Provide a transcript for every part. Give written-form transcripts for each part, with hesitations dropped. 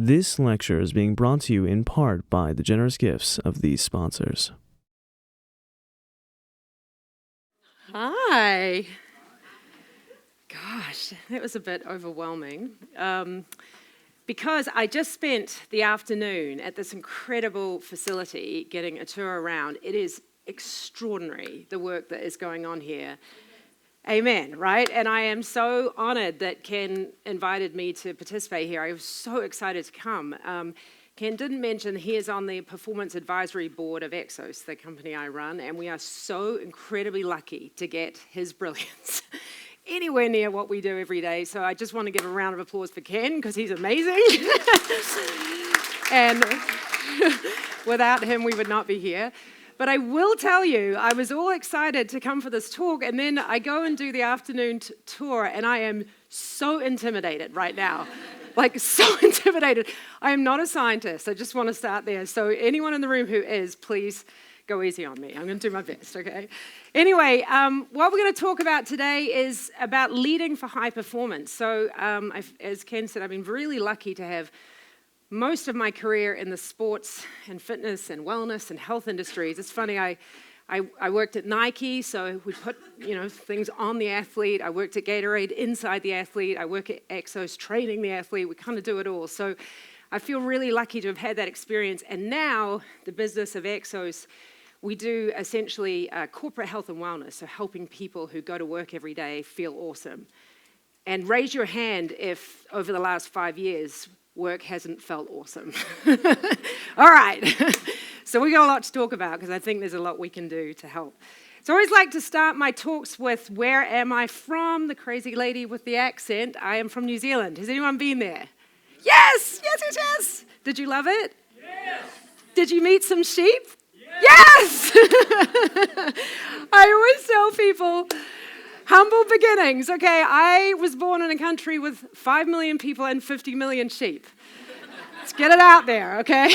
This lecture is being brought to you in part by the generous gifts of these sponsors. Hi. Gosh, that was a bit overwhelming. Because I just spent the afternoon at this incredible facility getting a tour around. It is extraordinary, the work that is going on here. Amen, right? And I am so honored that Ken invited me to participate here. I was so excited to come. Ken didn't mention he is on the Performance Advisory Board of EXOS, the company I run, and we are so incredibly lucky to get his brilliance anywhere near what we do every day. So I just want to give a round of applause for Ken because he's amazing. And without him, we would not be here. But I will tell you, I was all excited to come for this talk, and then I go and do the afternoon tour, and I am so intimidated right now. Like, so intimidated. I am not a scientist. I just want to start there. So anyone in the room who is, please go easy on me. I'm going to do my best, okay? Anyway, what we're going to talk about today is about leading for high performance. So as Ken said, I've been really lucky to have most of my career in the sports and fitness and wellness and health industries. It's funny, I worked at Nike, so we put things on the athlete. I worked at Gatorade inside the athlete. I work at EXOS training the athlete. We kind of do it all. So I feel really lucky to have had that experience. And now the business of EXOS, we do essentially corporate health and wellness, so helping people who go to work every day feel awesome. And raise your hand if over the last 5 years, work hasn't felt awesome. All right. So we got a lot to talk about because I think there's a lot we can do to help. So I always like to start my talks with, where am I from? The crazy lady with the accent. I am from New Zealand. Has anyone been there? Yes, yes, yes, yes. Did you love it? Yes. Did you meet some sheep? Yes! I always tell people, humble beginnings. Okay, I was born in a country with 5 million people and 50 million sheep. Let's get it out there, okay?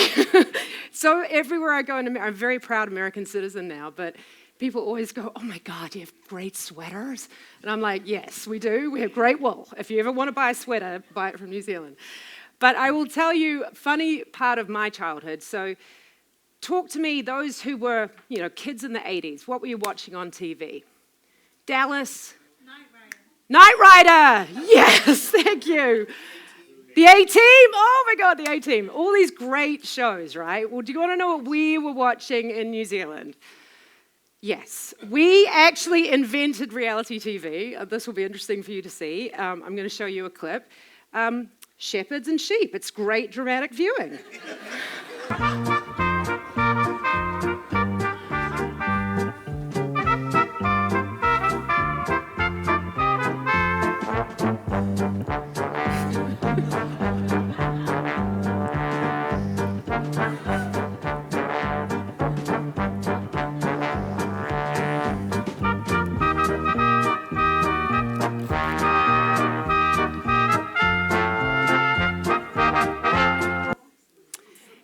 So everywhere I go in America, I'm a very proud American citizen now, but people always go, oh my God, you have great sweaters? And I'm like, yes, we do. We have great wool. If you ever want to buy a sweater, buy it from New Zealand. But I will tell you a funny part of my childhood. So talk to me, those who were, kids in the 80s. What were you watching on TV? Dallas? Knight Rider! Yes, thank you. The A-Team? Oh my God, the A-Team. All these great shows, right? Well, do you want to know what we were watching in New Zealand? Yes, we actually invented reality TV. This will be interesting for you to see. I'm going to show you a clip. Shepherds and sheep. It's great dramatic viewing.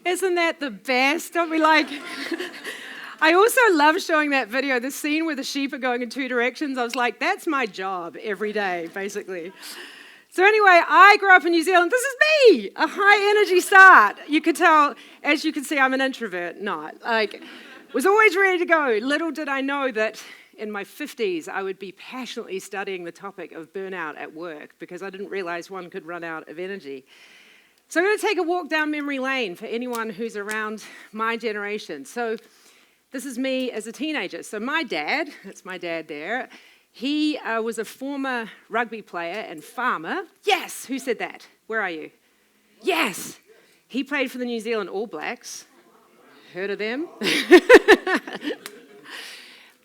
Isn't that the best? Don't we like? I also love showing that video, the scene where the sheep are going in two directions. I was like, that's my job every day, basically. So anyway, I grew up in New Zealand. This is me, a high energy start. You could tell, as you can see, I'm an introvert, not. Was always ready to go. Little did I know that in my 50s, I would be passionately studying the topic of burnout at work because I didn't realize one could run out of energy. So I'm going to take a walk down memory lane for anyone who's around my generation. So this is me as a teenager. So my dad, that's my dad there, he was a former rugby player and farmer. Yes, who said that? Where are you? Yes, he played for the New Zealand All Blacks. Heard of them?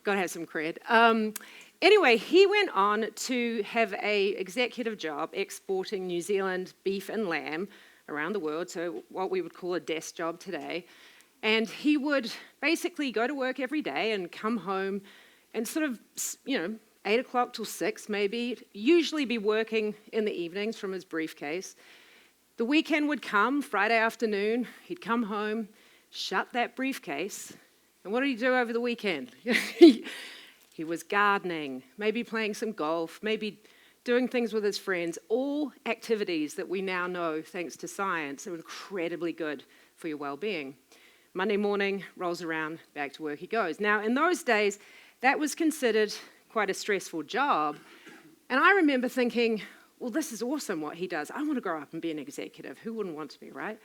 Gotta have some cred. Anyway, he went on to have an executive job exporting New Zealand beef and lamb around the world, so what we would call a desk job today. And he would basically go to work every day and come home and sort of, 8 o'clock till 6 maybe, usually be working in the evenings from his briefcase. The weekend would come, Friday afternoon, he'd come home, shut that briefcase, and what did he do over the weekend? He was gardening, maybe playing some golf, maybe doing things with his friends, all activities that we now know, thanks to science, are incredibly good for your well-being. Monday morning rolls around, back to work he goes. Now, in those days, that was considered quite a stressful job. And I remember thinking, well, this is awesome what he does. I want to grow up and be an executive. Who wouldn't want to be, right?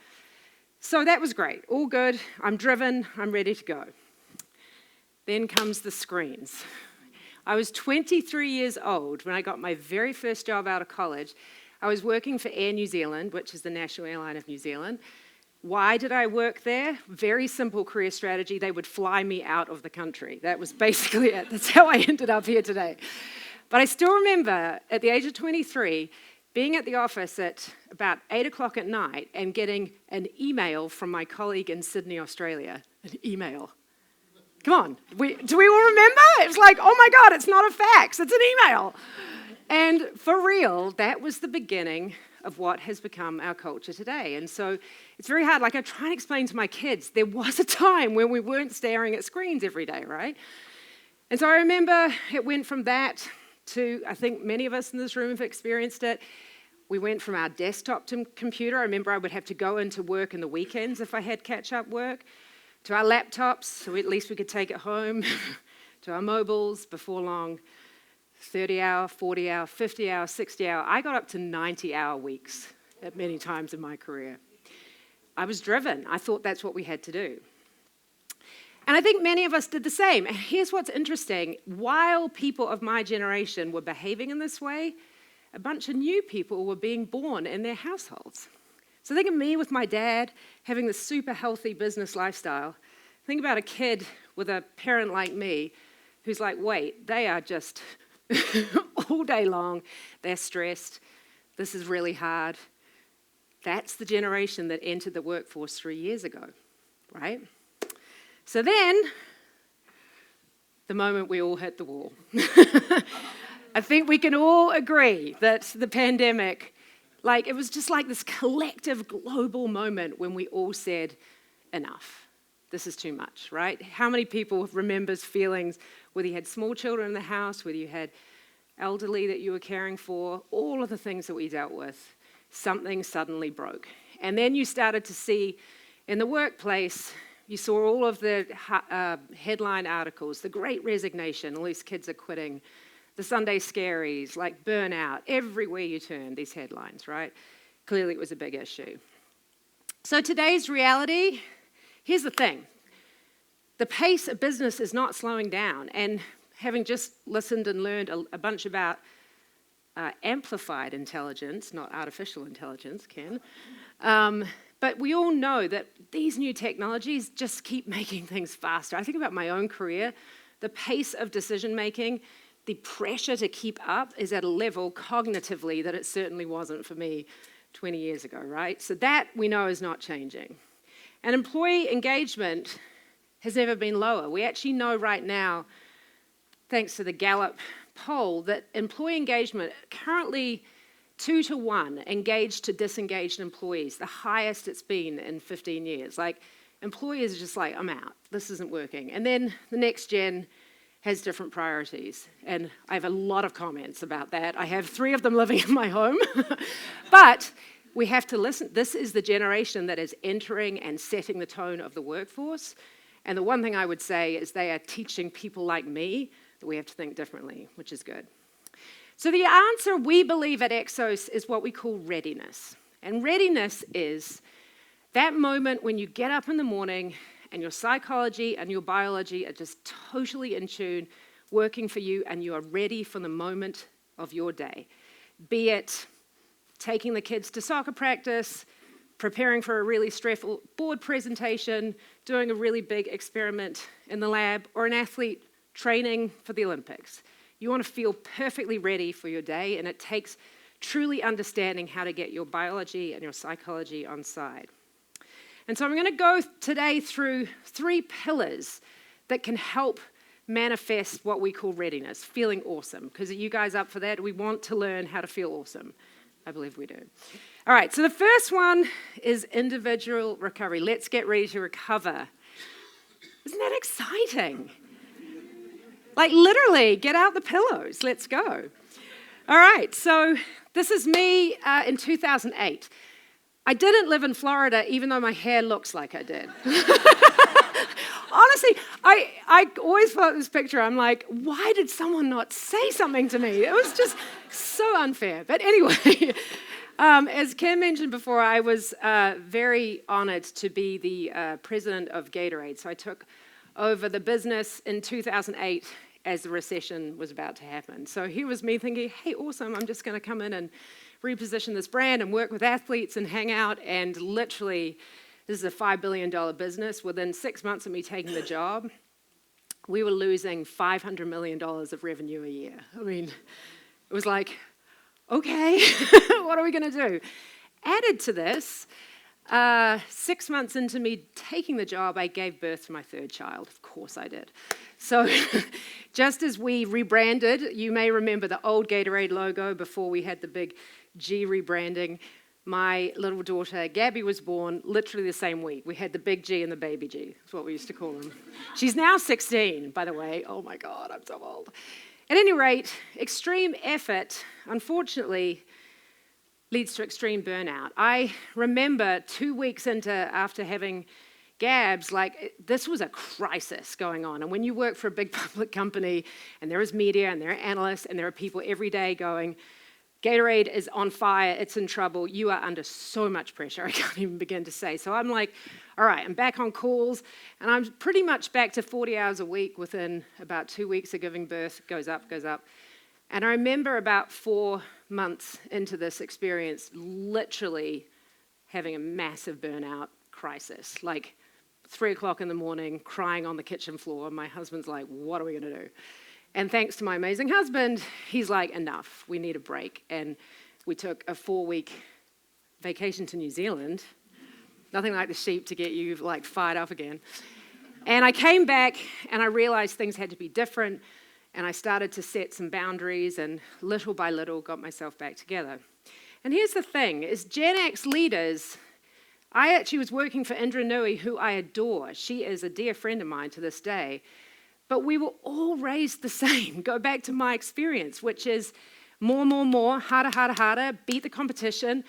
So that was great. All good. I'm driven. I'm ready to go. Then comes the screens. I was 23 years old when I got my very first job out of college. I was working for Air New Zealand, which is the national airline of New Zealand. Why did I work there? Very simple career strategy. They would fly me out of the country. That was basically it. That's how I ended up here today. But I still remember, at the age of 23, being at the office at about 8 o'clock at night and getting an email from my colleague in Sydney, Australia. An email. Come on. Do we all remember? It was like, oh my God, it's not a fax, it's an email. And for real, that was the beginning of what has become our culture today. And so it's very hard. Like I try and explain to my kids, there was a time when we weren't staring at screens every day, right? And so I remember it went from that to, I think many of us in this room have experienced it. We went from our desktop to computer. I remember I would have to go into work in the weekends if I had catch-up work, to our laptops, so at least we could take it home, to our mobiles before long. 30-hour, 40-hour, 50-hour, 60-hour. I got up to 90-hour weeks at many times in my career. I was driven. I thought that's what we had to do. And I think many of us did the same. And here's what's interesting. While people of my generation were behaving in this way, a bunch of new people were being born in their households. So think of me with my dad having this super healthy business lifestyle. Think about a kid with a parent like me who's like, wait, they are just all day long, they're stressed, this is really hard. That's the generation that entered the workforce 3 years ago, right? So then, the moment we all hit the wall. I think we can all agree that the pandemic, like it was just like this collective global moment when we all said, enough. This is too much, right? How many people remembers feelings, whether you had small children in the house, whether you had elderly that you were caring for, all of the things that we dealt with, something suddenly broke. And then you started to see in the workplace, you saw all of the headline articles, the Great Resignation, all these kids are quitting, the Sunday scaries, like Burnout, everywhere you turn, these headlines, right? Clearly it was a big issue. So today's reality, here's the thing. The pace of business is not slowing down. And having just listened and learned a bunch about amplified intelligence, not artificial intelligence, Ken, but we all know that these new technologies just keep making things faster. I think about my own career, the pace of decision-making, the pressure to keep up is at a level cognitively that it certainly wasn't for me 20 years ago, right? So that we know is not changing. And employee engagement has never been lower. We actually know right now, thanks to the Gallup poll, that employee engagement currently 2-to-1 engaged to disengaged employees, the highest it's been in 15 years. Like employers are just like, I'm out, this isn't working. And then the next gen has different priorities. And I have a lot of comments about that. I have 3 of them living in my home. But we have to listen. This is the generation that is entering and setting the tone of the workforce. And the one thing I would say is they are teaching people like me that we have to think differently, which is good. So the answer we believe at EXOS is what we call readiness. And readiness is that moment when you get up in the morning and your psychology and your biology are just totally in tune, working for you, and you are ready for the moment of your day. Be it taking the kids to soccer practice, preparing for a really stressful board presentation, doing a really big experiment in the lab, or an athlete training for the Olympics. You want to feel perfectly ready for your day, and it takes truly understanding how to get your biology and your psychology on side. And so I'm going to go today through 3 pillars that can help manifest what we call readiness, feeling awesome. Because are you guys up for that? We want to learn how to feel awesome. I believe we do. All right, so the first one is individual recovery. Let's get ready to recover. Isn't that exciting? Like literally, get out the pillows. Let's go. All right, so this is me in 2008. I didn't live in Florida, even though my hair looks like I did. Honestly, I always thought this picture, I'm like, why did someone not say something to me? It was just so unfair. But anyway, as Kim mentioned before, I was very honored to be the president of Gatorade. So I took over the business in 2008 as the recession was about to happen. So here was me thinking, hey, awesome, I'm just going to come in and reposition this brand and work with athletes and hang out. And literally, this is a $5 billion business. Within 6 months of me taking the job, we were losing $500 million of revenue a year. I mean, it was like, okay, what are we going to do? Added to this, 6 months into me taking the job, I gave birth to my third child. Of course I did. So just as we rebranded, you may remember the old Gatorade logo before we had the big G rebranding. My little daughter, Gabby, was born literally the same week. We had the big G and the baby G. That's what we used to call them. She's now 16, by the way. Oh my God, I'm so old. At any rate, extreme effort, unfortunately, leads to extreme burnout. I remember 2 weeks after having Gabs, like this was a crisis going on. And when you work for a big public company and there is media and there are analysts and there are people every day going, Gatorade is on fire, it's in trouble, you are under so much pressure, I can't even begin to say. So I'm like, all right, I'm back on calls, and I'm pretty much back to 40 hours a week within about 2 weeks of giving birth, goes up. And I remember about 4 months into this experience, literally having a massive burnout crisis, like 3 o'clock in the morning, crying on the kitchen floor. My husband's like, what are we going to do? And thanks to my amazing husband, he's like, enough, we need a break. And we took a 4-week vacation to New Zealand. Nothing like the sheep to get you like fired up again. And I came back and I realized things had to be different. And I started to set some boundaries and little by little got myself back together. And here's the thing, as Gen X leaders, I actually was working for Indra Nui, who I adore. She is a dear friend of mine to this day. But we were all raised the same. Go back to my experience, which is more, harder, beat the competition.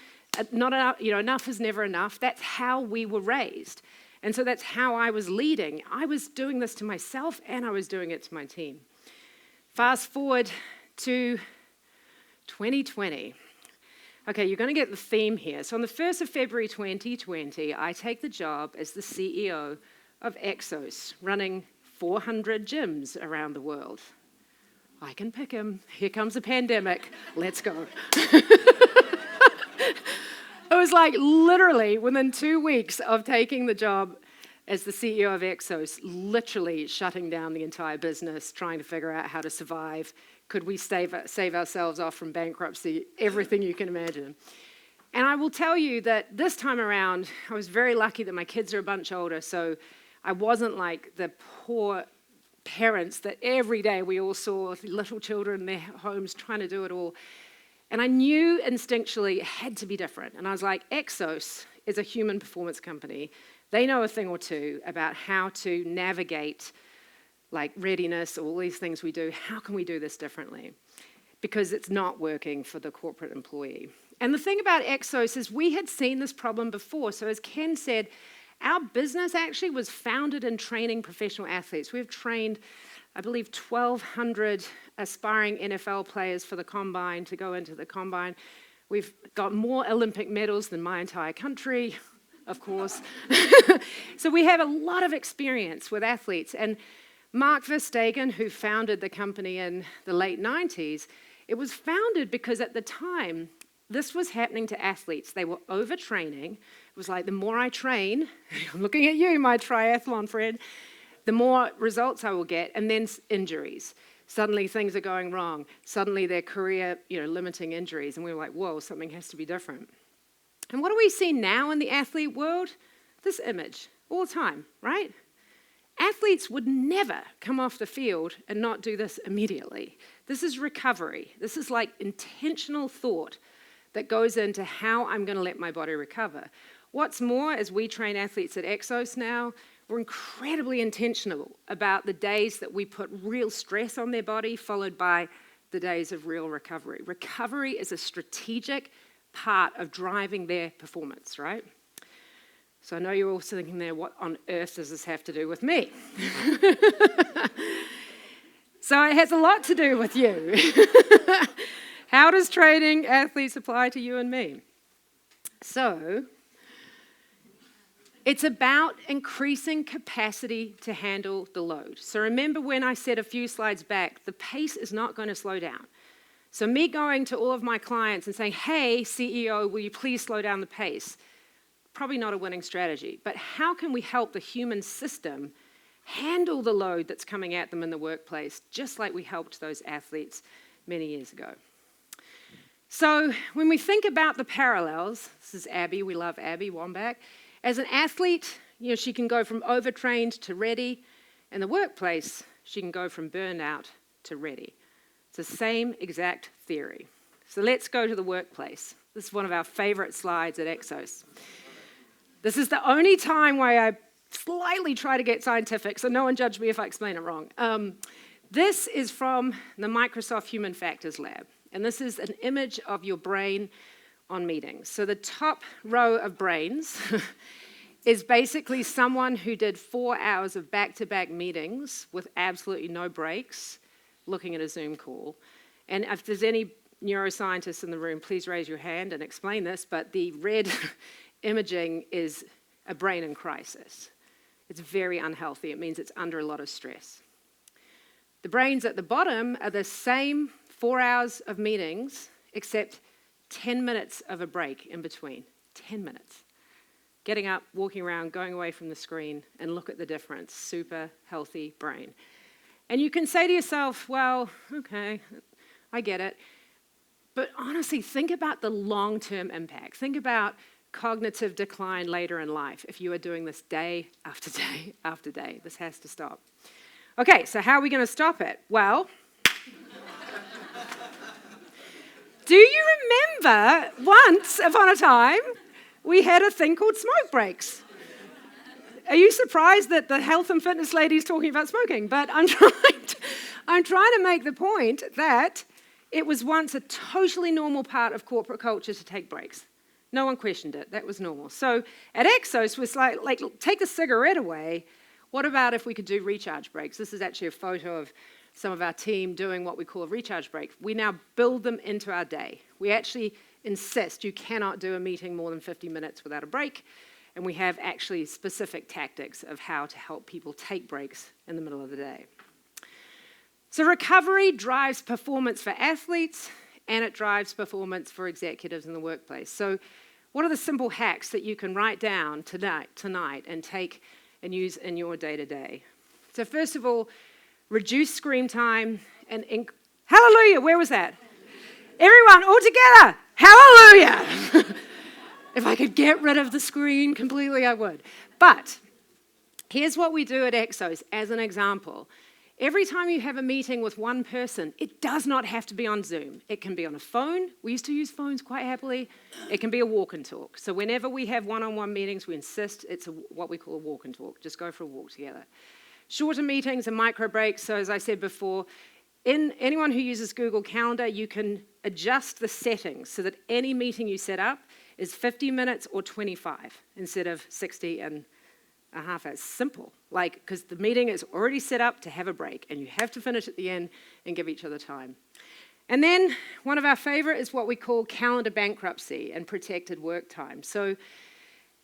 Not enough, enough is never enough. That's how we were raised. And so that's how I was leading. I was doing this to myself and I was doing it to my team. Fast forward to 2020. Okay, you're going to get the theme here. So on the 1st of February 2020, I take the job as the CEO of EXOS, running 400 gyms around the world. I can pick him. Here comes a pandemic. Let's go. It was like literally within 2 weeks of taking the job as the CEO of EXOS, literally shutting down the entire business, trying to figure out how to survive. Could we save ourselves off from bankruptcy? Everything you can imagine. And I will tell you that this time around, I was very lucky that my kids are a bunch older, so I wasn't like the poor parents that every day we all saw little children in their homes trying to do it all. And I knew instinctually it had to be different. And I was like, EXOS is a human performance company. They know a thing or two about how to navigate like readiness, all these things we do. How can we do this differently? Because it's not working for the corporate employee. And the thing about EXOS is we had seen this problem before. So as Ken said, our business actually was founded in training professional athletes. We've trained, I believe, 1,200 aspiring NFL players for the Combine to go into the Combine. We've got more Olympic medals than my entire country, of course. So we have a lot of experience with athletes. And Mark Verstegen, who founded the company in the late 90s, it was founded because at the time, this was happening to athletes. They were overtraining. It was like, the more I train, I'm looking at you, my triathlon friend, the more results I will get, and then injuries. Suddenly things are going wrong. Suddenly their career, limiting injuries. And we were like, whoa, something has to be different. And what do we see now in the athlete world? This image, all the time, right? Athletes would never come off the field and not do this immediately. This is recovery. This is like intentional thought that goes into how I'm going to let my body recover. What's more, as we train athletes at EXOS now, we're incredibly intentional about the days that we put real stress on their body, followed by the days of real recovery. Recovery is a strategic part of driving their performance, right? So I know you're all thinking there, what on earth does this have to do with me? So it has a lot to do with you. How does training athletes apply to you and me? So it's about increasing capacity to handle the load. So remember when I said a few slides back, the pace is not going to slow down. So me going to all of my clients and saying, hey, CEO, will you please slow down the pace? Probably not a winning strategy. But how can we help the human system handle the load that's coming at them in the workplace, just like we helped those athletes many years ago? So when we think about the parallels, this is Abby, we love Abby Wambach. As an athlete, she can go from overtrained to ready. In the workplace, she can go from burnout to ready. It's the same exact theory. So let's go to the workplace. This is one of our favorite slides at EXOS. This is the only time where I slightly try to get scientific, so no one judge me if I explain it wrong. This is from the Microsoft Human Factors Lab, and this is an image of your brain on meetings. So the top row of brains is basically someone who did 4 hours of back-to-back meetings with absolutely no breaks, looking at a Zoom call. And if there's any neuroscientists in the room, please raise your hand and explain this, but the red imaging is a brain in crisis. It's very unhealthy. It means it's under a lot of stress. The brains at the bottom are the same 4 hours of meetings, except 10 minutes of a break in between. 10 minutes. Getting up, walking around, going away from the screen, and look at the difference. Super healthy brain. And you can say to yourself, well, okay, I get it. But honestly, think about the long-term impact. Think about cognitive decline later in life if you are doing this day after day after day. This has to stop. Okay, so how are we going to stop it? Well, do you remember once upon a time we had a thing called smoke breaks? Are you surprised that the health and fitness lady is talking about smoking? But I'm trying to make the point that it was once a totally normal part of corporate culture to take breaks. No one questioned it. That was normal. So at EXOS, was like take the cigarette away. What about if we could do recharge breaks? This is actually a photo of some of our team doing what we call a recharge break. We now build them into our day. We actually insist you cannot do a meeting more than 50 minutes without a break. And we have actually specific tactics of how to help people take breaks in the middle of the day. So recovery drives performance for athletes, and it drives performance for executives in the workplace. So what are the simple hacks that you can write down tonight and take and use in your day-to-day? So first of all, reduce screen time and hallelujah, where was that? Everyone, all together, hallelujah. If I could get rid of the screen completely, I would. But here's what we do at EXOS as an example. Every time you have a meeting with one person, it does not have to be on Zoom. It can be on a phone. We used to use phones quite happily. It can be a walk and talk. So whenever we have one-on-one meetings, we insist it's what we call a walk and talk. Just go for a walk together. Shorter meetings and micro breaks. So as I said before, anyone who uses Google Calendar, you can adjust the settings so that any meeting you set up is 50 minutes or 25 instead of 60 and a half. It's simple, because the meeting is already set up to have a break, and you have to finish at the end and give each other time. And then one of our favorite is what we call calendar bankruptcy and protected work time. So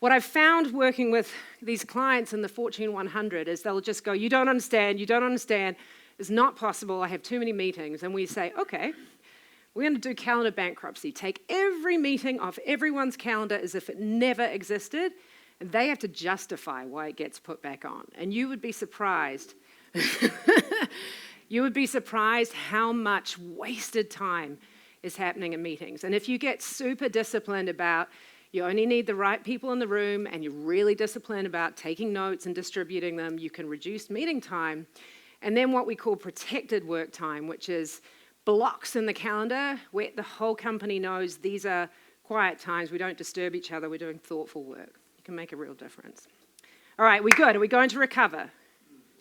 what I've found working with these clients in the Fortune 100 is they'll just go, you don't understand, it's not possible, I have too many meetings. And we say, okay, we're going to do calendar bankruptcy. Take every meeting off everyone's calendar as if it never existed, and they have to justify why it gets put back on. And you would be surprised. You would be surprised how much wasted time is happening in meetings. And if you get super disciplined about you only need the right people in the room, and you're really disciplined about taking notes and distributing them, you can reduce meeting time. And then what we call protected work time, which is blocks in the calendar where the whole company knows these are quiet times, we don't disturb each other, we're doing thoughtful work. You can make a real difference. All right, we good? Are we going to recover?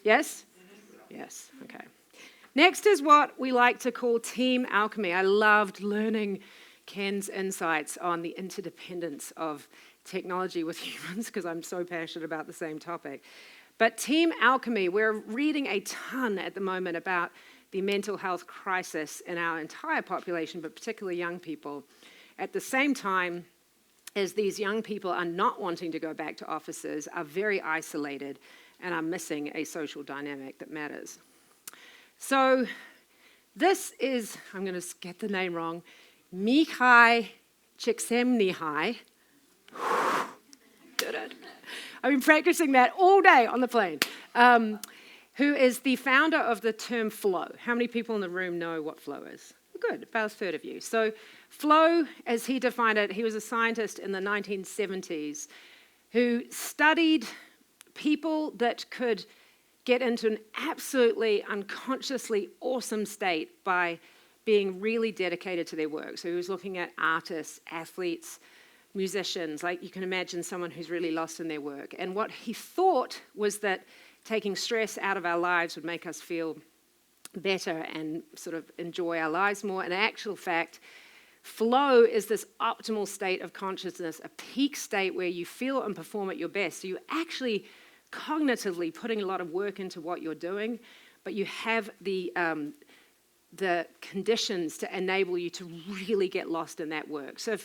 Yes? Yes, okay. Next is what we like to call team alchemy. I loved learning Ken's insights on the interdependence of technology with humans because I'm so passionate about the same topic. But team alchemy, we're reading a ton at the moment about the mental health crisis in our entire population, but particularly young people. At the same time as these young people are not wanting to go back to offices, are very isolated, and are missing a social dynamic that matters. So this is, I'm going to get the name wrong, Mihai Csikszentmihalyi. Did it. I've been practicing that all day on the plane. Who is the founder of the term flow. How many people in the room know what flow is? Good, about a third of you. So flow, as he defined it, he was a scientist in the 1970s who studied people that could get into an absolutely unconsciously awesome state by being really dedicated to their work. So he was looking at artists, athletes, musicians, like you can imagine someone who's really lost in their work. And what he thought was that taking stress out of our lives would make us feel better and sort of enjoy our lives more. In actual fact, flow is this optimal state of consciousness, a peak state where you feel and perform at your best. So you're actually cognitively putting a lot of work into what you're doing, but you have the conditions to enable you to really get lost in that work. So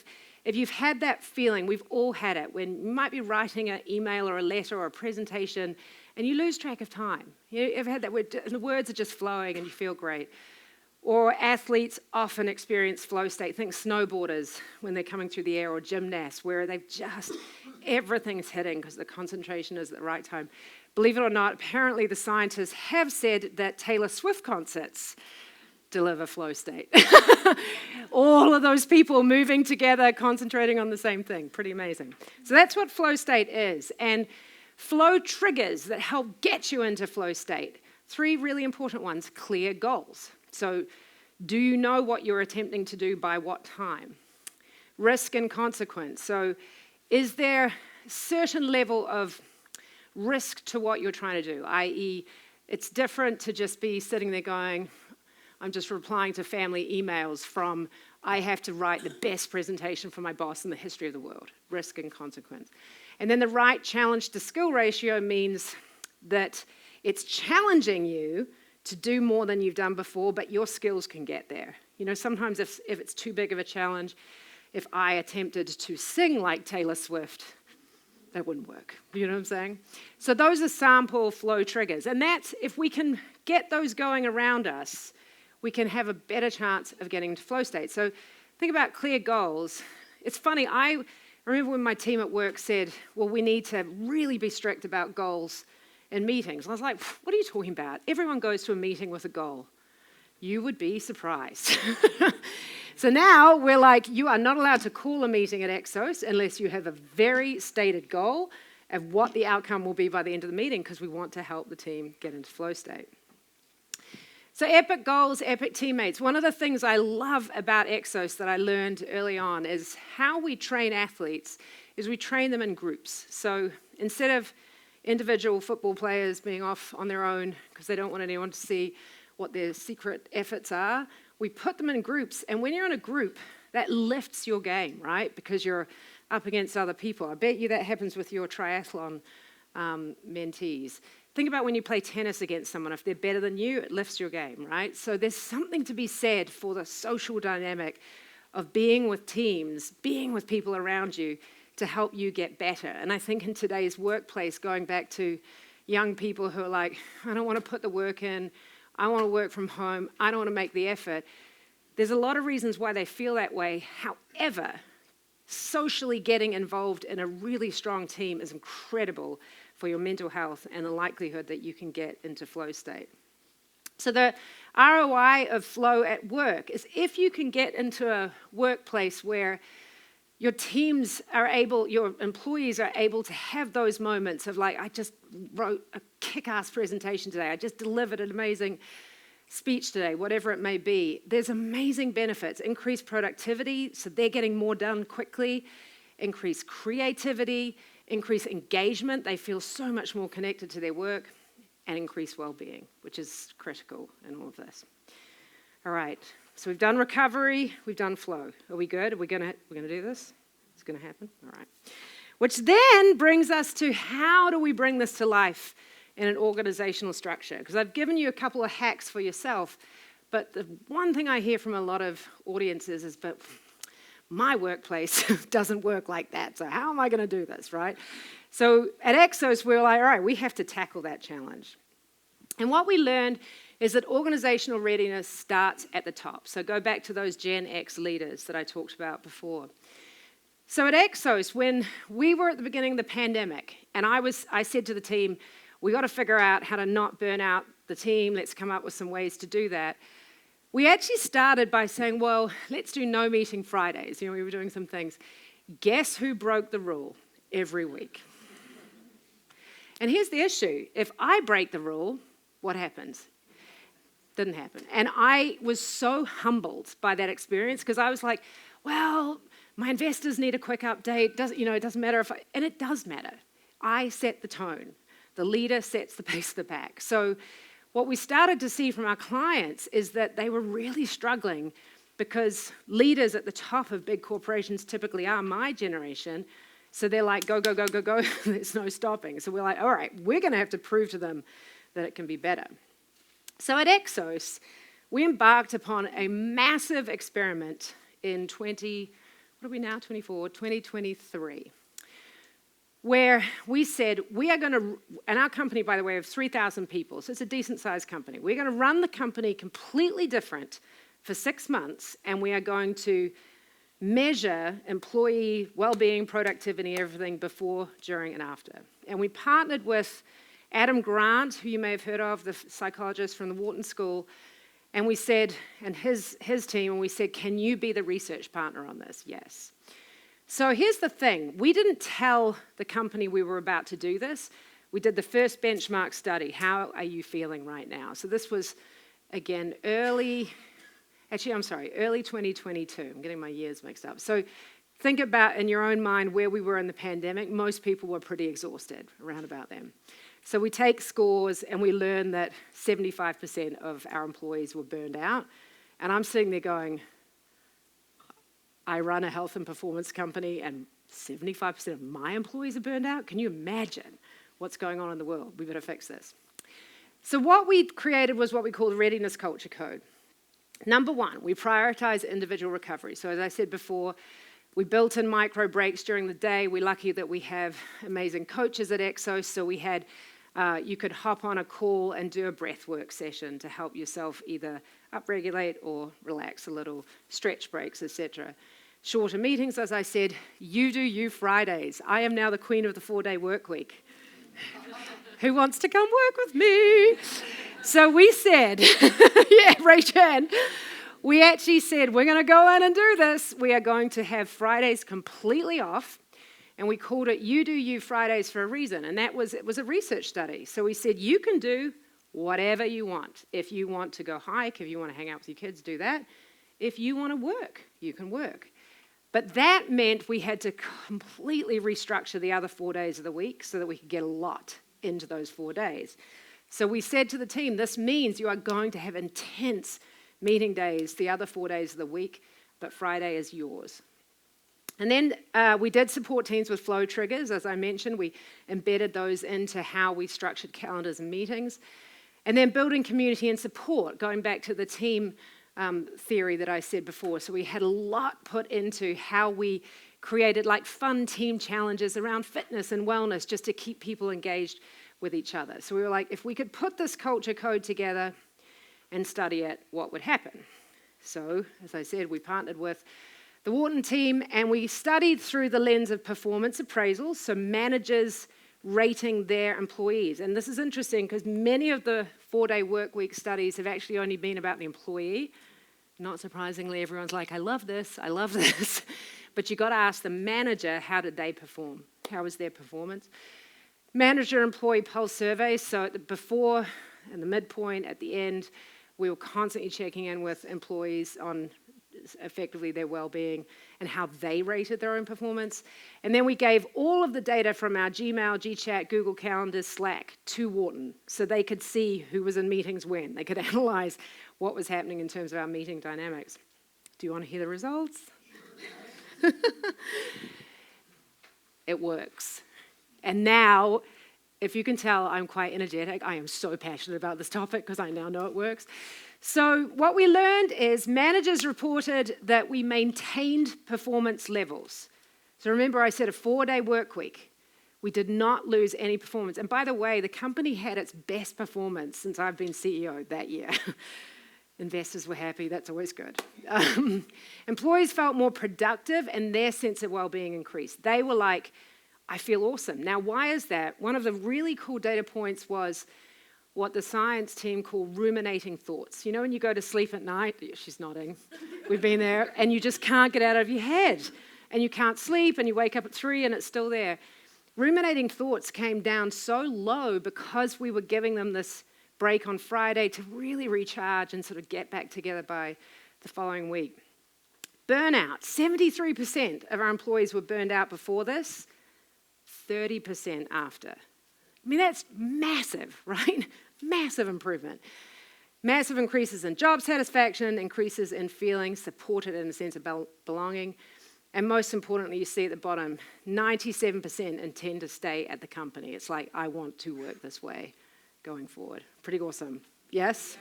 if you've had that feeling, we've all had it, when you might be writing an email or a letter or a presentation and you lose track of time. You ever had that where the words are just flowing and you feel great? Or athletes often experience flow state. Think snowboarders when they're coming through the air, or gymnasts where they've just, everything's hitting because the concentration is at the right time. Believe it or not, apparently the scientists have said that Taylor Swift concerts deliver flow state. All of those people moving together, concentrating on the same thing. Pretty amazing. So that's what flow state is. And flow triggers that help get you into flow state. 3 really important ones: clear goals. So do you know what you're attempting to do by what time? Risk and consequence. So is there a certain level of risk to what you're trying to do? i.e., it's different to just be sitting there going, I'm just replying to family emails from, I have to write the best presentation for my boss in the history of the world. Risk and consequence. And then the right challenge to skill ratio means that it's challenging you to do more than you've done before, but your skills can get there. You know, sometimes if it's too big of a challenge, if I attempted to sing like Taylor Swift, that wouldn't work. You know what I'm saying? So those are sample flow triggers. And that's, if we can get those going around us, we can have a better chance of getting into flow state. So think about clear goals. It's funny, I remember when my team at work said, well, we need to really be strict about goals in meetings. I was like, what are you talking about? Everyone goes to a meeting with a goal. You would be surprised. So now we're like, you are not allowed to call a meeting at EXOS unless you have a very stated goal of what the outcome will be by the end of the meeting, because we want to help the team get into flow state. So epic goals, epic teammates. One of the things I love about EXOS that I learned early on is how we train athletes is we train them in groups. So instead of individual football players being off on their own because they don't want anyone to see what their secret efforts are, we put them in groups. And when you're in a group, that lifts your game, right? Because you're up against other people. I bet you that happens with your triathlon mentees. Think about when you play tennis against someone. If they're better than you, it lifts your game, right? So there's something to be said for the social dynamic of being with teams, being with people around you to help you get better. And I think in today's workplace, going back to young people who are like, I don't want to put the work in, I want to work from home, I don't want to make the effort. There's a lot of reasons why they feel that way. However, socially getting involved in a really strong team is incredible for your mental health and the likelihood that you can get into flow state. So the ROI of flow at work is if you can get into a workplace where your teams are able, your employees are able to have those moments of like, I just wrote a kick-ass presentation today, I just delivered an amazing speech today, whatever it may be. There's amazing benefits. Increased productivity, so they're getting more done quickly. Increased creativity, increased engagement. They feel so much more connected to their work. and increase well-being, which is critical in all of this. All right, so we've done recovery, we've done flow. Are we good? We're gonna do this? It's gonna happen? All right. Which then brings us to how do we bring this to life in an organizational structure? Because I've given you a couple of hacks for yourself, but the one thing I hear from a lot of audiences is, but my workplace doesn't work like that, so how am I gonna do this, right? So at EXOS, we were like, all right, we have to tackle that challenge. And what we learned is that organizational readiness starts at the top. So go back to those Gen X leaders that I talked about before. So at EXOS, when we were at the beginning of the pandemic, and I said to the team, we got to figure out how to not burn out the team, let's come up with some ways to do that. We actually started by saying, well, let's do no meeting Fridays. We were doing some things. Guess who broke the rule every week? And here's the issue. If I break the rule, what happens? Didn't happen. And I was so humbled by that experience because I was like, well, my investors need a quick update. It doesn't matter and it does matter. I set the tone. The leader sets the pace of the pack. So what we started to see from our clients is that they were really struggling because leaders at the top of big corporations typically are my generation. So they're like, go, go, go, go, go. There's no stopping. So we're like, all right, we're going to have to prove to them that it can be better. So at EXOS, we embarked upon a massive experiment in 2023, where we said, we are going to, and our company, by the way, of 3,000 people, so it's a decent-sized company. We're going to run the company completely different for 6 months, and we are going to measure employee well-being, productivity, everything before, during, and after. And we partnered with Adam Grant, who you may have heard of, the psychologist from the Wharton School, and we said, and his team, and we said, can you be the research partner on this? Yes. So here's the thing. We didn't tell the company we were about to do this. We did the first benchmark study. How are you feeling right now? So this was, again, early 2022. I'm getting my years mixed up. So think about, in your own mind, where we were in the pandemic. Most people were pretty exhausted around about then. So we take scores and we learn that 75% of our employees were burned out. And I'm sitting there going, I run a health and performance company and 75% of my employees are burned out? Can you imagine what's going on in the world? We better fix this. So what we created was what we call the Readiness Culture Code. Number one, we prioritize individual recovery. So as I said before, we built in micro breaks during the day. We're lucky that we have amazing coaches at EXOS, so we had you could hop on a call and do a breathwork session to help yourself either upregulate or relax a little, stretch breaks, etc. Shorter meetings, as I said, you do you Fridays. I am now the queen of the 4-day work week. Who wants to come work with me? So we said, yeah, Rachel, we actually said, we're going to go in and do this. We are going to have Fridays completely off. And we called it You Do You Fridays for a reason. And it was a research study. So we said, you can do whatever you want. If you want to go hike, if you want to hang out with your kids, do that. If you want to work, you can work. But that meant we had to completely restructure the other 4 days of the week so that we could get a lot into those 4 days. So we said to the team, this means you are going to have intense meeting days the other 4 days of the week, but Friday is yours. And then we did support teams with flow triggers. As I mentioned, we embedded those into how we structured calendars and meetings. And then building community and support, going back to the team theory that I said before. So we had a lot put into how we created like fun team challenges around fitness and wellness just to keep people engaged with each other. So we were like, if we could put this culture code together and study it, what would happen? So, as I said, we partnered with the Wharton team, and we studied through the lens of performance appraisals, so managers rating their employees. And this is interesting because many of the 4-day work week studies have actually only been about the employee. Not surprisingly, everyone's like, I love this. But you got to ask the manager, how did they perform? How was their performance? Manager-employee pulse surveys, so at the before and the midpoint, at the end, we were constantly checking in with employees on effectively their well-being and how they rated their own performance. And then we gave all of the data from our Gmail, GChat, Google Calendar, Slack to Wharton so they could see who was in meetings when. They could analyze what was happening in terms of our meeting dynamics. Do you want to hear the results? It works. And now, if you can tell, I'm quite energetic. I am so passionate about this topic because I now know it works. So what we learned is managers reported that we maintained performance levels. So remember I said a 4-day work week. We did not lose any performance. And by the way, the company had its best performance since I've been CEO that year. Investors were happy, that's always good. Employees felt more productive and their sense of well-being increased. They were like, I feel awesome. Now, why is that? One of the really cool data points was what the science team call ruminating thoughts. You know when you go to sleep at night, she's nodding, we've been there, and you just can't get out of your head, and you can't sleep, and you wake up at 3 and it's still there. Ruminating thoughts came down so low because we were giving them this break on Friday to really recharge and sort of get back together by the following week. Burnout, 73% of our employees were burned out before this, 30% after. I mean, that's massive, right? Massive improvement. Massive increases in job satisfaction, increases in feeling supported in a sense of belonging. And most importantly, you see at the bottom, 97% intend to stay at the company. It's like, I want to work this way going forward. Pretty awesome. Yes?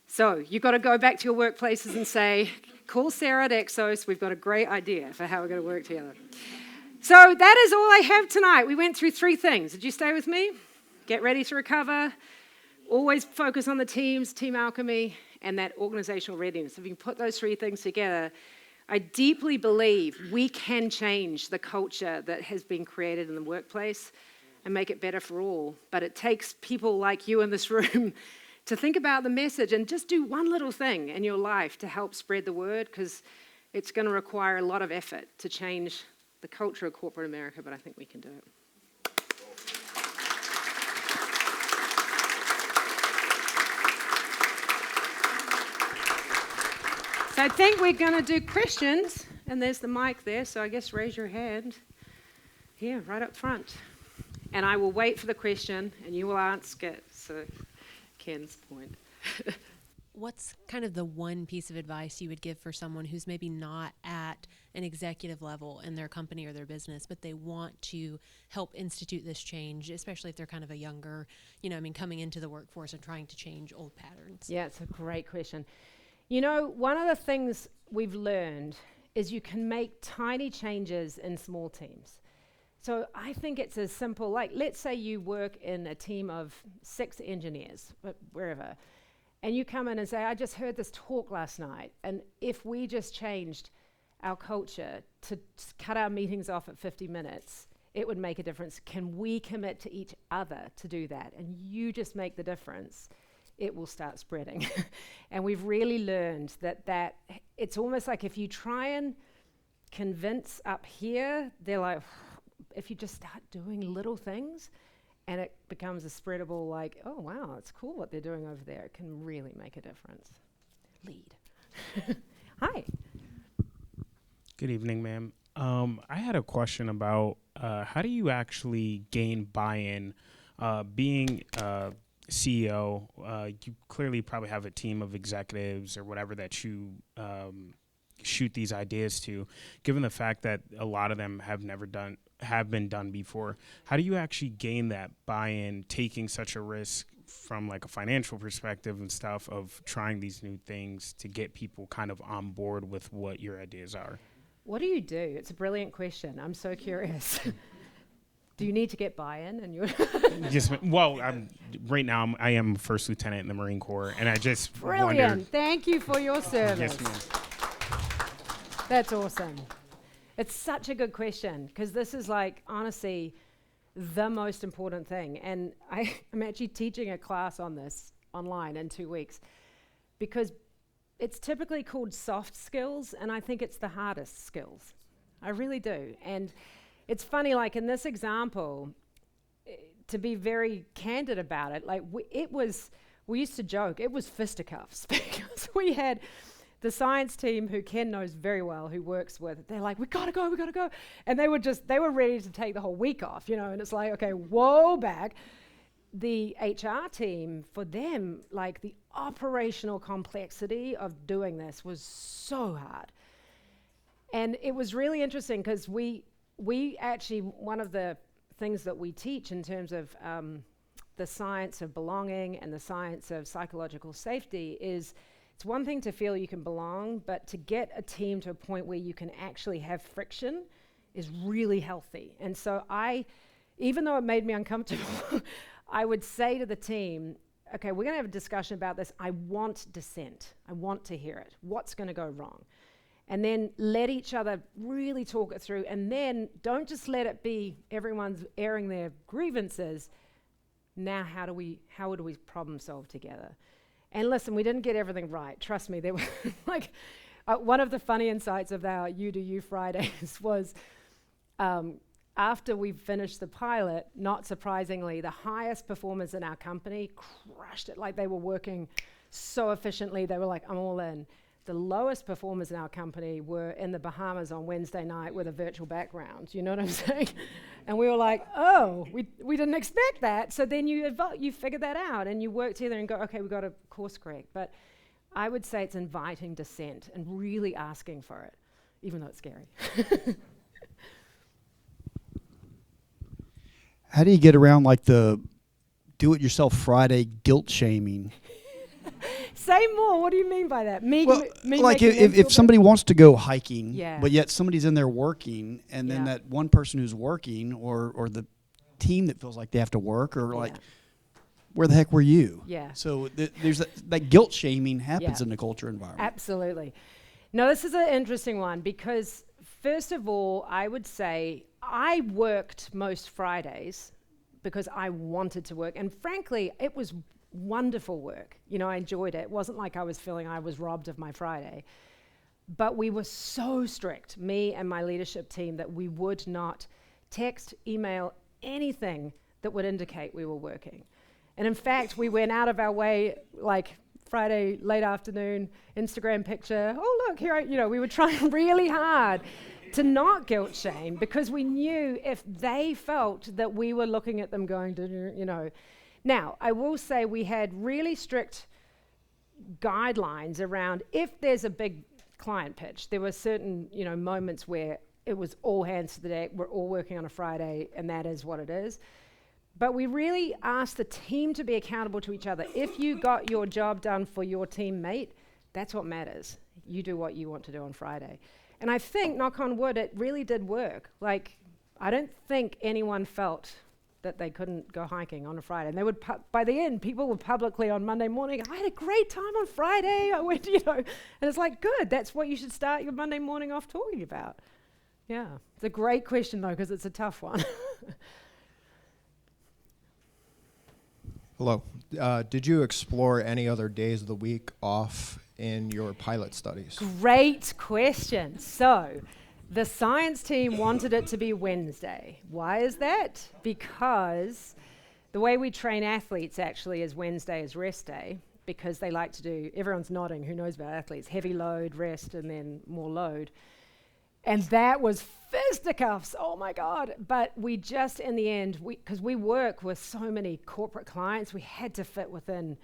So you've got to go back to your workplaces and say, call Sarah at EXOS. We've got a great idea for how we're going to work together. So that is all I have tonight. We went through 3 things. Did you stay with me? Get ready to recover. Always focus on the teams, team alchemy, and that organizational readiness. If you can put those 3 things together, I deeply believe we can change the culture that has been created in the workplace and make it better for all. But it takes people like you in this room to think about the message and just do one little thing in your life to help spread the word, because it's going to require a lot of effort to change the culture of corporate America, but I think we can do it. So I think we're going to do questions, and there's the mic there, so I guess raise your hand here, right up front. And I will wait for the question, and you will ask it, so Ken's point. What's kind of the one piece of advice you would give for someone who's maybe not at an executive level in their company or their business, but they want to help institute this change, especially if they're kind of a younger, coming into the workforce and trying to change old patterns? Yeah, it's a great question. One of the things we've learned is you can make tiny changes in small teams. So I think it's as simple, like let's say you work in a team of 6 engineers, wherever, and you come in and say, I just heard this talk last night, and if we just changed our culture to cut our meetings off at 50 minutes, it would make a difference. Can we commit to each other to do that? And you just make the difference. It will start spreading. And we've really learned that it's almost like if you try and convince up here, they're like, if you just start doing little things, and it becomes a spreadable, like, oh, wow, it's cool what they're doing over there. It can really make a difference. Lead. Hi. Good evening, ma'am. I had a question about how do you actually gain buy-in? Being CEO, you clearly probably have a team of executives or whatever that you shoot these ideas to. Given the fact that a lot of them have been done before, how do you actually gain that buy-in, taking such a risk from like a financial perspective and stuff of trying these new things to get people kind of on board with what your ideas are? What do you do? It's a brilliant question. I'm so curious. Do you need to get buy-in? And right now I am first lieutenant in the Marine Corps, and I just Brilliant. wondered. Thank you for your service. Yes, ma'am. That's awesome. It's such a good question, because this is like, honestly, the most important thing. And I'm actually teaching a class on this online in 2 weeks, because it's typically called soft skills, and I think it's the hardest skills. I really do. And it's funny, like in this example, to be very candid about it, like we used to joke, it was fisticuffs, because we had the science team, who Ken knows very well, who works with, they're like, we gotta go. And they were ready to take the whole week off, and it's like, okay, whoa, back. The HR team, for them, like the operational complexity of doing this was so hard. And it was really interesting because we actually, one of the things that we teach in terms of the science of belonging and the science of psychological safety is, it's one thing to feel you can belong, but to get a team to a point where you can actually have friction is really healthy. And so even though it made me uncomfortable, I would say to the team, okay, we're gonna have a discussion about this. I want dissent. I want to hear it. What's gonna go wrong? And then let each other really talk it through, and then don't just let it be everyone's airing their grievances. Now how would we problem solve together? And listen, we didn't get everything right. Trust me, there were like one of the funny insights of our You Do You Fridays was after we finished the pilot, not surprisingly, the highest performers in our company crushed it. Like they were working so efficiently. They were like, I'm all in. The lowest performers in our company were in the Bahamas on Wednesday night with a virtual background. You know what I'm saying? And we were like, oh, we didn't expect that. So then you figure that out and you work together and go, okay, we've got to course correct. But I would say it's inviting dissent and really asking for it, even though it's scary. How do you get around like the do-it-yourself Friday guilt shaming? Say more. What do you mean by that? Like if somebody wants to go hiking, yeah. but yet somebody's in there working, and then that one person who's working, or the team that feels like they have to work, or like, where the heck were you? Yeah. So there's that guilt shaming happens in the culture environment. Absolutely. No, this is an interesting one because, first of all, I would say I worked most Fridays because I wanted to work, and frankly, it was wonderful work. I enjoyed it. It wasn't like I was feeling I was robbed of my Friday. But we were so strict, me and my leadership team, that we would not text, email, anything that would indicate we were working. And in fact, we went out of our way, like Friday late afternoon, Instagram picture, oh look, here we were trying really hard to not guilt shame because we knew if they felt that we were looking at them going, Now, I will say we had really strict guidelines around if there's a big client pitch. There were certain, moments where it was all hands to the deck. We're all working on a Friday, and that is what it is. But we really asked the team to be accountable to each other. If you got your job done for your teammate, that's what matters. You do what you want to do on Friday. And I think, knock on wood, it really did work. Like, I don't think anyone felt that they couldn't go hiking on a Friday. And they would, by the end, people were publicly on Monday morning, I had a great time on Friday. I went, and it's like, good, that's what you should start your Monday morning off talking about. Yeah, it's a great question though, because it's a tough one. Hello. Did you explore any other days of the week off in your pilot studies? Great question. So, the science team wanted it to be Wednesday. Why is that? Because the way we train athletes actually is Wednesday is rest day, because they like to do, everyone's nodding, who knows about athletes, heavy load, rest, and then more load. And that was fisticuffs, oh my God. But we just, in the end, because we work with so many corporate clients, we had to fit within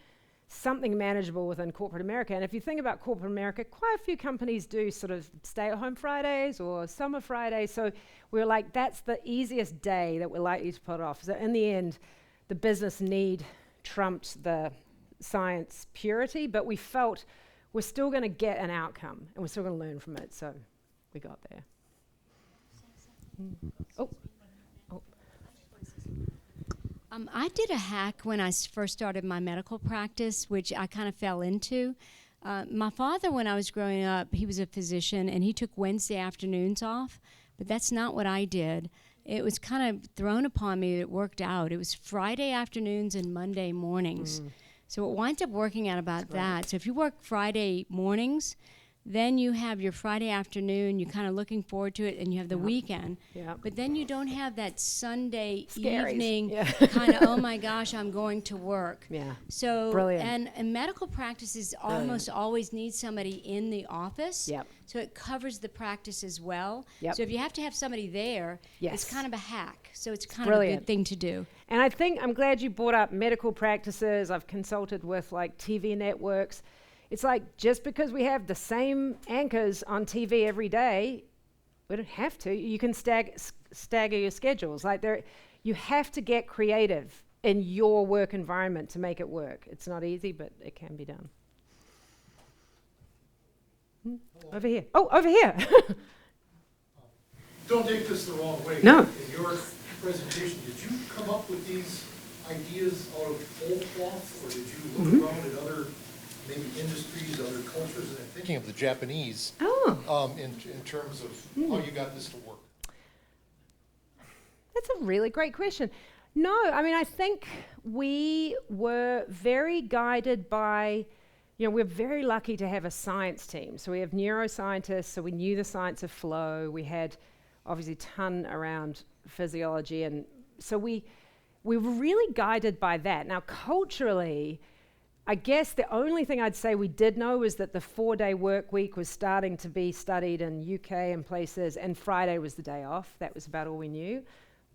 something manageable within corporate America. And if you think about corporate America, quite a few companies do sort of stay-at-home Fridays or summer Fridays. So we were like, that's the easiest day that we're likely to put off. So in the end, the business need trumped the science purity, but we felt we're still going to get an outcome and we're still going to learn from it. So we got there. Oh. I did a hack when I first started my medical practice, which I kind of fell into. My father, when I was growing up, he was a physician, and he took Wednesday afternoons off, but that's not what I did. It was kind of thrown upon me that it worked out. It was Friday afternoons and Monday mornings. So it winds up working out about that. So if you work Friday mornings, Then you have your Friday afternoon, you're kind of looking forward to it, and you have the Yep. weekend. Yep. But then you don't have that Sunday Scaries. evening Yeah. kind of, oh my gosh, I'm going to work. Yeah. So, Brilliant. and medical practices almost always need somebody in the office. Yep. So it covers the practice as well. Yep. So if you have to have somebody there, Yes. it's kind of a hack. So it's kind of a Brilliant. good thing to do. And I think I'm glad you brought up medical practices. I've consulted with like TV networks. It's like just because we have the same anchors on TV every day, we don't have to. You can stagger your schedules. Like you have to get creative in your work environment to make it work. It's not easy, but it can be done. Over here. Oh, over here. Don't take this the wrong way. No. In your presentation, did you come up with these ideas out of whole cloth, or did you look around at other maybe industries, other cultures, and I'm thinking of the Japanese in terms of how you got this to work? That's a really great question. No, I mean, I think we were very guided by, we're very lucky to have a science team. So we have neuroscientists, so we knew the science of flow. We had obviously a ton around physiology. And so we were really guided by that. Now, culturally, I guess the only thing I'd say we did know was that the 4-day work week was starting to be studied in UK and places, and Friday was the day off. That was about all we knew.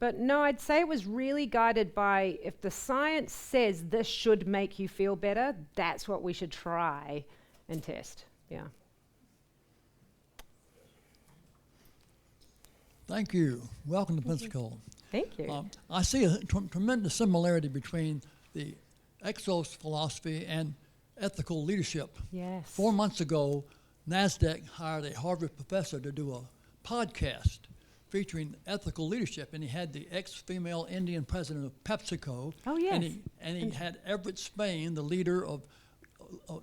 But no, I'd say it was really guided by, if the science says this should make you feel better, that's what we should try and test. Yeah. Thank you. Welcome to Pensacola. Thank you. I see a tremendous similarity between the EXOS philosophy and ethical leadership. Yes. 4 months ago, NASDAQ hired a Harvard professor to do a podcast featuring ethical leadership, and he had the ex-female Indian president of PepsiCo. Oh, yes. And he had Everett Spain, the leader of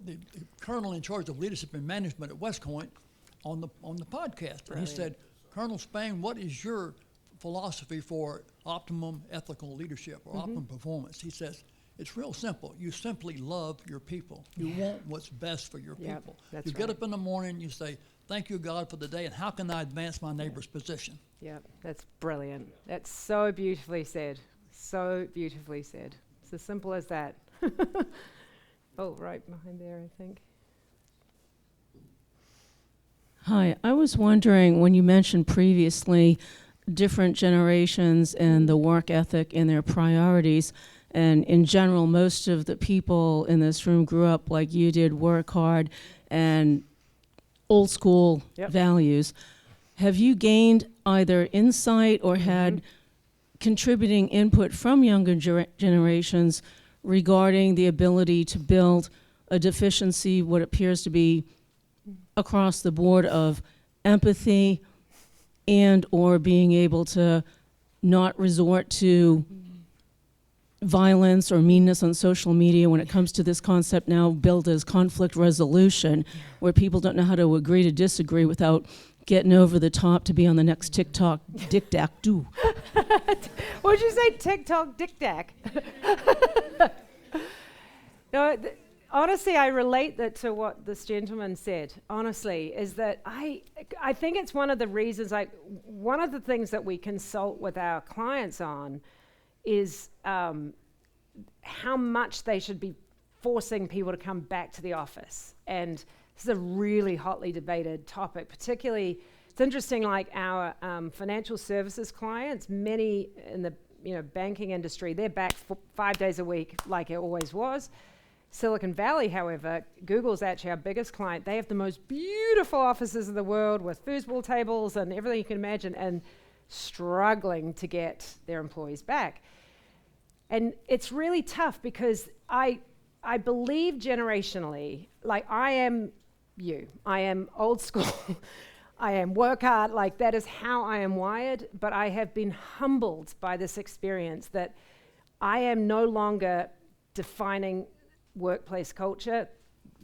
the colonel in charge of leadership and management at West Point, on the podcast. Brilliant. And he said, Colonel Spain, what is your philosophy for optimum ethical leadership or optimum performance? He says, it's real simple. You simply love your people. You want what's best for your people. That's you get right. up in the morning, you say, thank you, God, for the day, and how can I advance my neighbor's position? Yeah, that's brilliant. That's so beautifully said. So beautifully said. It's as simple as that. Oh, right behind there, I think. Hi, I was wondering, when you mentioned previously different generations and the work ethic and their priorities, and in general, most of the people in this room grew up like you did, work hard and old school values. Have you gained either insight or had contributing input from younger generations regarding the ability to build a deficiency, what appears to be across the board, of empathy and or being able to not resort to violence or meanness on social media when it comes to this concept now billed as conflict resolution, where people don't know how to agree to disagree without getting over the top to be on the next TikTok dick-dac-doo. What'd you say? TikTok dick-dac. No, honestly, I relate that to what this gentleman said, honestly, is that I think it's one of the reasons, one of the things that we consult with our clients on is how much they should be forcing people to come back to the office. And this is a really hotly debated topic, particularly, it's interesting, like our financial services clients, many in the banking industry, they're back 5 days a week like it always was. Silicon Valley, however, Google's actually our biggest client. They have the most beautiful offices in the world with foosball tables and everything you can imagine, and struggling to get their employees back. And it's really tough because I believe generationally, like I am old school, I am work hard, like that is how I am wired, but I have been humbled by this experience that I am no longer defining workplace culture,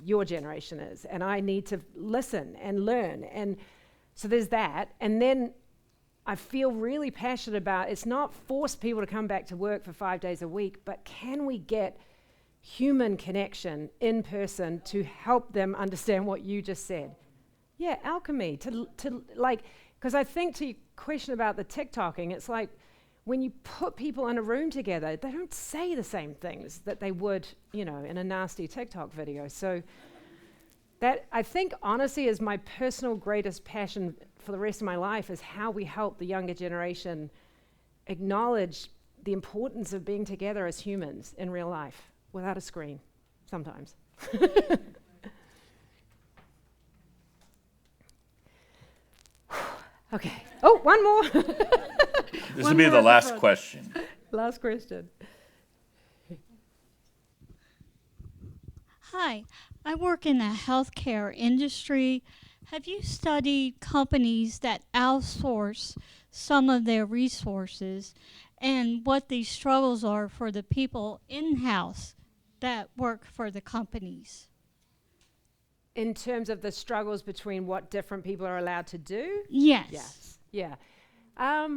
your generation is, and I need to listen and learn. And so there's that. And then I feel really passionate about, it's not force people to come back to work for 5 days a week, but can we get human connection in person to help them understand what you just said? Yeah, alchemy. To like, because I think to your question about the TikToking, it's like when you put people in a room together, they don't say the same things that they would, in a nasty TikTok video. So that, I think, honestly, is my personal greatest passion for the rest of my life, is how we help the younger generation acknowledge the importance of being together as humans in real life without a screen, sometimes. Okay. Oh, one more. This will be the last question. Last question. Hi, I work in the healthcare industry. Have you studied companies that outsource some of their resources and what the struggles are for the people in-house that work for the companies? In terms of the struggles between what different people are allowed to do? Yes. Yes. Yeah. I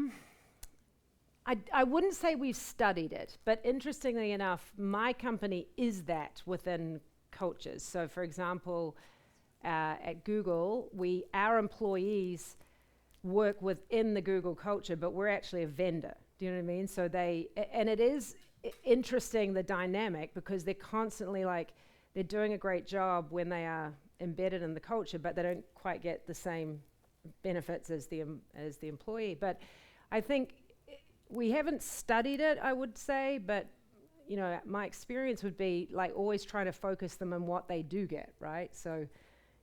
wouldn't say we've studied it, but interestingly enough, my company is that within cultures. So, for example, at Google, our employees work within the Google culture, but we're actually a vendor. Do you know what I mean? So and it is interesting, the dynamic, because they're constantly they're doing a great job when they are embedded in the culture, but they don't quite get the same benefits as the employee. But I think we haven't studied it, I would say, but my experience would be always trying to focus them on what they do get, right? So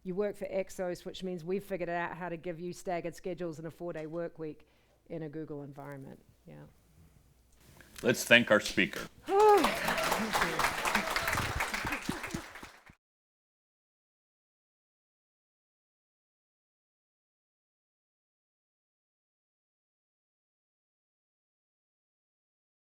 you work for EXOS, which means we've figured out how to give you staggered schedules and a 4-day work week in a Google environment. Yeah. Let's thank our speaker. Thank you.